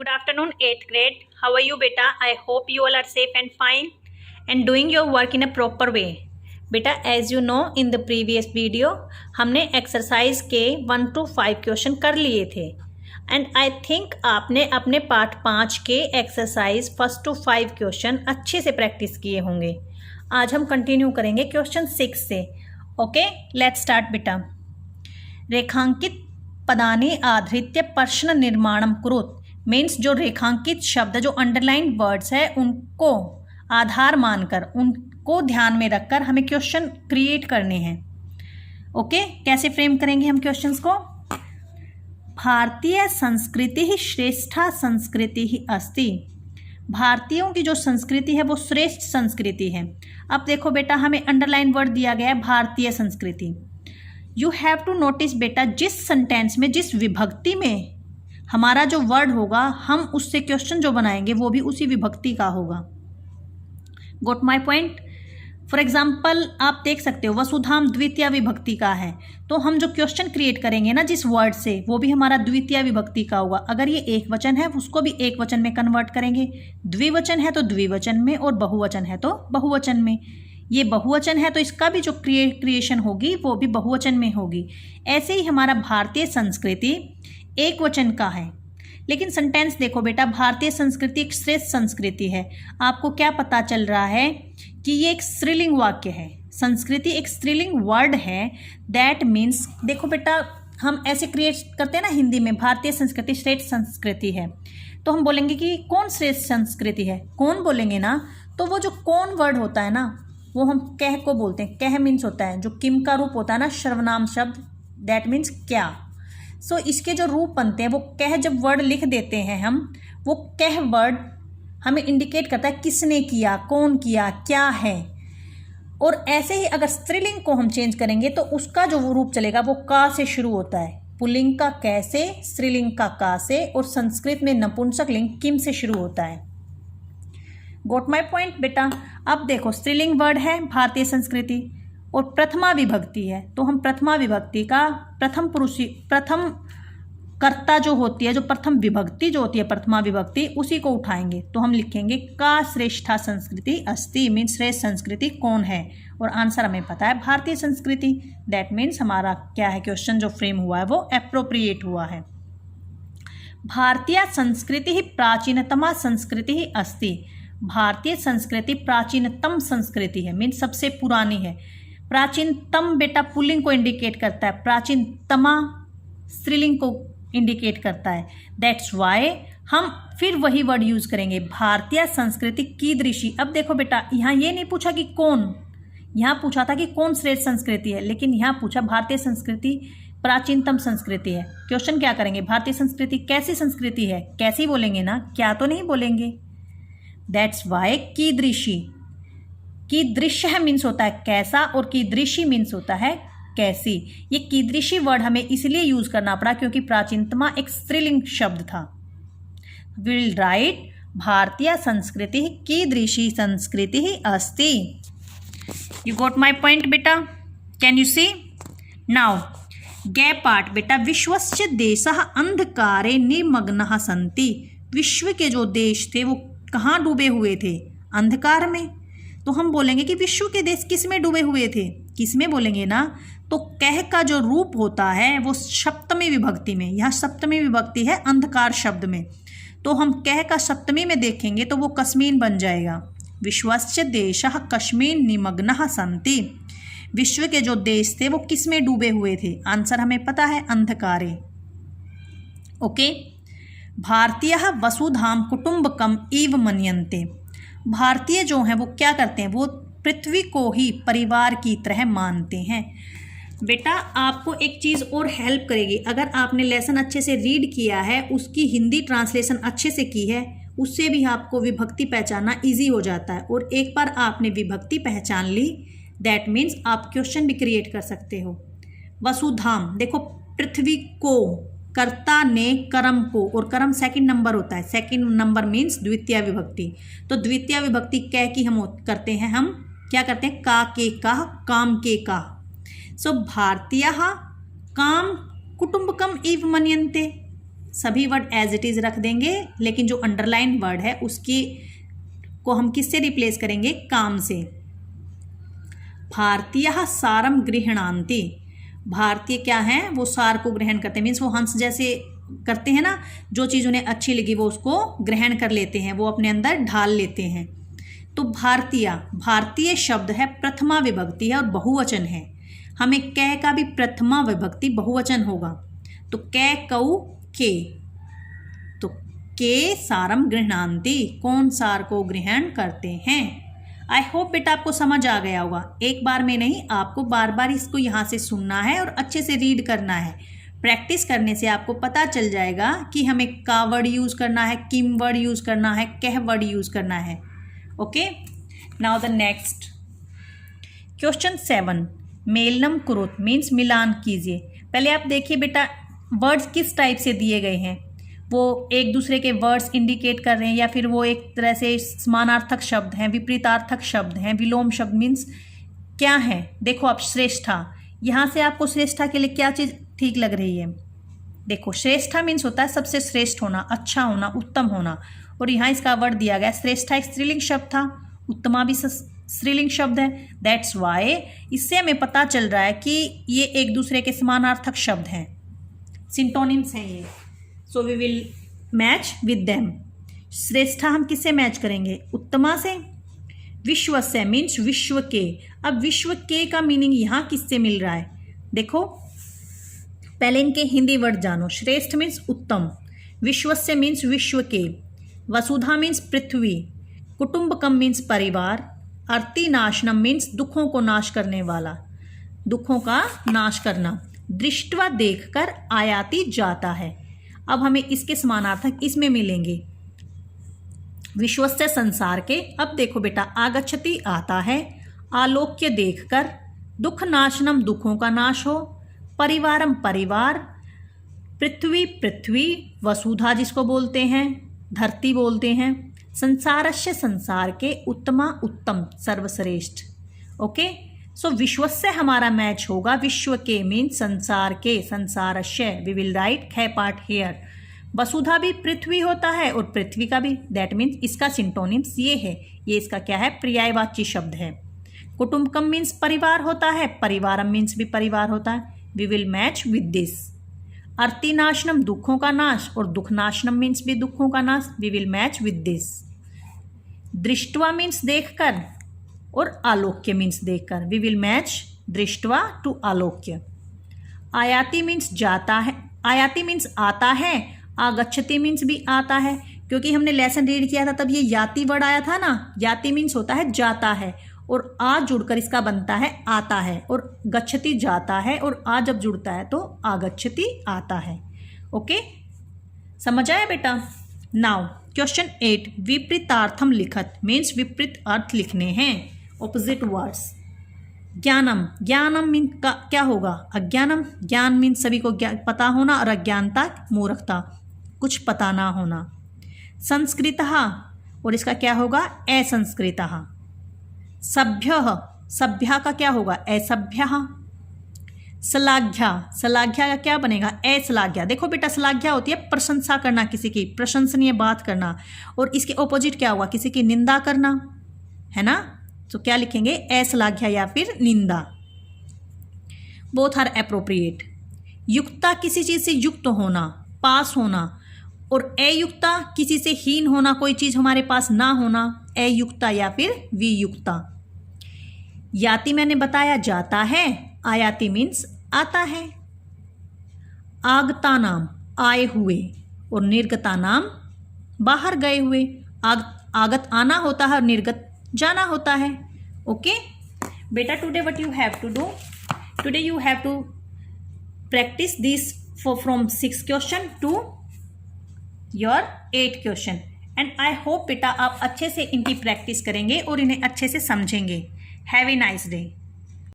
Good afternoon, 8th grade. How are you, beta? I hope you all are safe and fine and doing your work in a proper way. बेटा as you know in the previous video हमने exercise के 1 to 5 question कर लिए थे and I think आपने अपने part 5 के exercise 1 to 5 question अच्छे से प्रैक्टिस किए होंगे। आज हम कंटिन्यू करेंगे क्वेश्चन 6 से। ओके, लेट्स स्टार्ट बेटा। रेखांकित पदानि आधृत्य प्रश्न निर्माणम कुरुत मीन्स जो रेखांकित शब्द जो अंडरलाइन वर्ड्स है उनको आधार मानकर उनको ध्यान में रखकर हमें क्वेश्चन क्रिएट करने हैं। ओके, कैसे फ्रेम करेंगे हम क्वेश्चंस को? भारतीय संस्कृति ही श्रेष्ठा संस्कृति ही अस्ति। भारतीयों की जो संस्कृति है वो श्रेष्ठ संस्कृति है। अब देखो बेटा, हमें अंडरलाइन वर्ड दिया गया है भारतीय संस्कृति। यू हैव टू नोटिस बेटा, जिस सेंटेंस में जिस विभक्ति में हमारा जो वर्ड होगा हम उससे क्वेश्चन जो बनाएंगे वो भी उसी विभक्ति का होगा। गोट माई पॉइंट? फॉर एग्जाम्पल आप देख सकते हो वसुधाम द्वितीय विभक्ति का है, तो हम जो क्वेश्चन क्रिएट करेंगे ना जिस वर्ड से वो भी हमारा द्वितीय विभक्ति का होगा। अगर ये एक वचन है उसको भी एक वचन में कन्वर्ट करेंगे, द्विवचन है तो द्विवचन में और बहुवचन है तो बहुवचन में। ये बहुवचन है तो इसका भी जो क्रिएशन होगी वो भी बहुवचन में होगी। ऐसे ही हमारा भारतीय संस्कृति एक वचन का है, लेकिन सेंटेंस देखो बेटा, भारतीय संस्कृति एक श्रेष्ठ संस्कृति है। आपको क्या पता चल रहा है कि ये एक स्त्रीलिंग वाक्य है। संस्कृति एक स्त्रीलिंग वर्ड है। दैट मीन्स देखो बेटा, हम ऐसे क्रिएट करते हैं ना हिंदी में, भारतीय संस्कृति श्रेष्ठ संस्कृति है, तो हम बोलेंगे कि कौन श्रेष्ठ संस्कृति है। कौन बोलेंगे ना, तो वो जो कौन वर्ड होता है ना वो हम कह को बोलते हैं। कह मीन्स होता है जो किम का रूप होता है ना, सर्वनाम शब्द, दैट मीन्स क्या। सो इसके जो रूप बनते हैं वो कह, जब वर्ड लिख देते हैं हम, वो कह वर्ड हमें इंडिकेट करता है किसने किया, कौन किया, क्या है। और ऐसे ही अगर स्त्रीलिंग को हम चेंज करेंगे तो उसका जो रूप चलेगा वो का से शुरू होता है। पुल्लिंग का कै से, स्त्रीलिंग का का से, और संस्कृत में नपुंसक लिंग किम से शुरू होता है। गोट माई पॉइंट बेटा? अब देखो, स्त्रीलिंग वर्ड है भारतीय संस्कृति और प्रथमा विभक्ति है, तो हम प्रथमा विभक्ति का प्रथम कर्ता जो होती है, जो प्रथम विभक्ति जो होती है प्रथमा विभक्ति, उसी को उठाएंगे तो हम लिखेंगे का श्रेष्ठा संस्कृति अस्ति। मीन्स श्रेष्ठ संस्कृति कौन है, और आंसर हमें पता है भारतीय संस्कृति। दैट मीन्स हमारा क्या है, क्वेश्चन जो फ्रेम हुआ है वो एप्रोप्रिएट हुआ है। भारतीय संस्कृति ही प्राचीनतमा संस्कृति ही अस्ति। भारतीय संस्कृति प्राचीनतम संस्कृति है, मीन्स सबसे पुरानी है। प्राचीनतम बेटा पुल्लिंग को इंडिकेट करता है, प्राचीनतमा स्त्रीलिंग को इंडिकेट करता है। दैट्स वाई हम फिर वही वर्ड यूज करेंगे, भारतीय संस्कृति कीदृशी। अब देखो बेटा, यहाँ ये नहीं पूछा कि कौन, यहाँ पूछा था कि कौन श्रेष्ठ संस्कृति है, लेकिन यहाँ पूछा भारतीय संस्कृति प्राचीनतम संस्कृति है। क्वेश्चन क्या करेंगे, भारतीय संस्कृति कैसी संस्कृति है, कैसी बोलेंगे ना, क्या तो नहीं बोलेंगे। दैट्स वाई कीदृशी, कीदृश्य मीन्स होता है कैसा और कीदृशी मीन्स होता है कैसी। ये कीदृशी वर्ड हमें इसलिए यूज करना पड़ा क्योंकि प्राचीनतमा एक स्त्रीलिंग शब्द था। विल राइट भारतीय संस्कृति कीदृशी संस्कृति ही अस्ति। यू गॉट माई पॉइंट बेटा? Can you see now? Gap part बेटा, विश्वस्य देशः अंधकारे निमग्नः सन्ति। विश्व के जो देश थे वो कहाँ डूबे हुए थे? अंधकार में। तो हम बोलेंगे कि विश्व के देश किस में डूबे हुए थे, किस में बोलेंगे ना, तो कह का जो रूप होता है वो सप्तमी विभक्ति में। यहाँ सप्तमी विभक्ति है अंधकार शब्द में, तो हम कह का सप्तमी में देखेंगे तो वो कस्मीन बन जाएगा। विश्वस्य देशः कस्मीन निमग्नः सन्ति। विश्व के जो देश थे वो किस में डूबे हुए थे? आंसर हमें पता है, अंधकारे। ओके, भारतीयः वसुधाम कुटुम्बकम इव मन्यन्ते। भारतीय जो हैं वो क्या करते हैं, वो पृथ्वी को ही परिवार की तरह मानते हैं। बेटा आपको एक चीज़ और हेल्प करेगी, अगर आपने लेसन अच्छे से रीड किया है, उसकी हिंदी ट्रांसलेशन अच्छे से की है, उससे भी आपको विभक्ति पहचानना इजी हो जाता है। और एक बार आपने विभक्ति पहचान ली, दैट मीन्स आप क्वेश्चन भी क्रिएट कर सकते हो। वसुधाम देखो, पृथ्वी को, कर्ता ने कर्म को, और कर्म सेकंड नंबर होता है। सेकंड नंबर मीन्स द्वितीय विभक्ति। तो द्वितीय विभक्ति कै की हम करते हैं, हम क्या करते हैं, का के का, काम के का। सो भारतीयः काम कुटुम्बकम इव मन्यन्ते। सभी वर्ड एज इट इज़ रख देंगे, लेकिन जो अंडरलाइन वर्ड है उसकी को हम किससे रिप्लेस करेंगे? काम से। भारतीयः सारम गृह्णान्ति, भारतीय क्या हैं? वो सार को ग्रहण करते हैं, मीन्स वो हंस जैसे करते हैं ना, जो चीज़ उन्हें अच्छी लगी वो उसको ग्रहण कर लेते हैं, वो अपने अंदर ढाल लेते हैं। तो भारतीय, भारतीय शब्द है, प्रथमा विभक्ति है और बहुवचन है। हमें कै का भी प्रथमा विभक्ति बहुवचन होगा, तो कै कऊ के, तो के सारम गृह्णान्ति, कौन सार को ग्रहण करते हैं। आई होप बेटा आपको समझ आ गया होगा। एक बार में नहीं, आपको बार बार इसको यहाँ से सुनना है और अच्छे से रीड करना है। प्रैक्टिस करने से आपको पता चल जाएगा कि हमें का वर्ड यूज़ करना है, किम वर्ड यूज़ करना है, कह वर्ड यूज़ करना है। Okay, now the next question 7, मेलनम कुरुत मीन्स मिलान कीजिए। पहले आप देखिए बेटा वर्ड्स किस टाइप से दिए गए हैं, वो एक दूसरे के वर्ड्स इंडिकेट कर रहे हैं या फिर वो एक तरह से समानार्थक शब्द हैं, विपरीतार्थक शब्द हैं, विलोम शब्द मीन्स क्या है। देखो आप श्रेष्ठा, यहाँ से आपको श्रेष्ठा के लिए क्या चीज़ ठीक लग रही है? देखो श्रेष्ठा मीन्स होता है सबसे श्रेष्ठ होना, अच्छा होना, उत्तम होना, और यहाँ इसका वर्ड दिया गया श्रेष्ठा एक स्त्रीलिंग शब्द था, उत्तमा भी स्त्रीलिंग शब्द है। दैट्स वाई इससे हमें पता चल रहा है कि ये एक दूसरे के समानार्थक शब्द हैं, सिंटोनिम्स हैं ये। So we will match with them. श्रेष्ठा हम किससे मैच करेंगे? उत्तमा से। विश्व से मीन्स विश्व के। अब विश्व के का मीनिंग यहाँ किससे मिल रहा है? देखो पहले इनके हिंदी वर्ड जानो। श्रेष्ठ मीन्स उत्तम, विश्वस्य मीन्स विश्व के, वसुधा मीन्स पृथ्वी, कुटुंबकम मीन्स परिवार, अर्तिनाशनम मीन्स दुखों को नाश करने वाला, दुखों का नाश करना, दृष्टवा देखकर आयाति जाता है। अब हमें इसके समानार्थक इसमें मिलेंगे, विश्वस्य संसार के। अब देखो बेटा आगच्छति आता है, आलोक्य देखकर, दुख नाशनम दुखों का नाश हो, परिवारम परिवार, पृथ्वी पृथ्वी, वसुधा जिसको बोलते हैं धरती बोलते हैं, संसारस्य संसार के, उत्तमा उत्तम सर्वश्रेष्ठ। ओके, सो विश्वस्य हमारा मैच होगा, विश्व के मीन संसार के, संसारस्य वी विल राइट खे पार्ट हेयर। वसुधा भी पृथ्वी होता है और पृथ्वी का भी, दैट मीन्स इसका सिंटोनिम्स ये है, ये इसका क्या है? पर्यायवाची शब्द है। कुटुंबकम मीन्स परिवार होता है, परिवारम मीन्स भी परिवार होता है। We will match with this. अर्तिनाशनम दुखों का नाश और दुखनाशनम मीन्स भी दुखों का नाश, we will match with this. दृष्टवा मीन्स देखकर और आलोक्य मीन्स देखकर, वी विल मैच दृष्टवा टू आलोक्य। आयाति मीन्स जाता है, आयाति मीन्स आता है, आगच्छति मीन्स भी आता है, क्योंकि हमने लेसन रीड किया था तब ये याति वर्ड आया था ना। याति मीन्स होता है जाता है और आ जुड़कर इसका बनता है आता है, और गच्छति जाता है और आ जब जुड़ता है तो आगच्छति आता है। ओके, समझ आया बेटा? नाउ क्वेश्चन 8, विपरीतार्थम लिखत मीन्स विपरीत अर्थ लिखने हैं, ऑपोजिट वर्ड्स। ज्ञानम, ज्ञानम मीन का क्या होगा? अज्ञानम, ज्ञान मीन सभी को पता होना और अज्ञानता मूर्खता, कुछ पता ना होना। संस्कृतः, और इसका क्या होगा? असंस्कृतः। सभ्यः, सभ्या का क्या होगा? असभ्यः। श्लाघ्या, श्लाघ्या का क्या बनेगा? अश्लाघ्या। देखो बेटा श्लाघ्या होती है प्रशंसा करना, किसी की प्रशंसनीय बात करना, और इसके ऑपोजिट क्या हुआ? किसी की निंदा करना, है ना? तो क्या लिखेंगे? अश्लाघ्या या फिर निंदा। Both are appropriate. युक्ता किसी चीज़ से युक्त होना, पास होना, और अयुक्ता किसी से हीन होना, कोई चीज़ हमारे पास ना होना, अयुक्ता या फिर वियुक्ता। याति मैंने बताया जाता है, आयाति मीन्स आता है। आगता नाम आए हुए और निर्गता नाम बाहर गए हुए। आगत आना होता है और निर्गत जाना होता है। ओके बेटा, today what you have to do? Today you have to practise this from 6 question to your 8 question, and I hope बेटा आप अच्छे से इनकी प्रैक्टिस करेंगे और इन्हें अच्छे से समझेंगे। Have a nice day.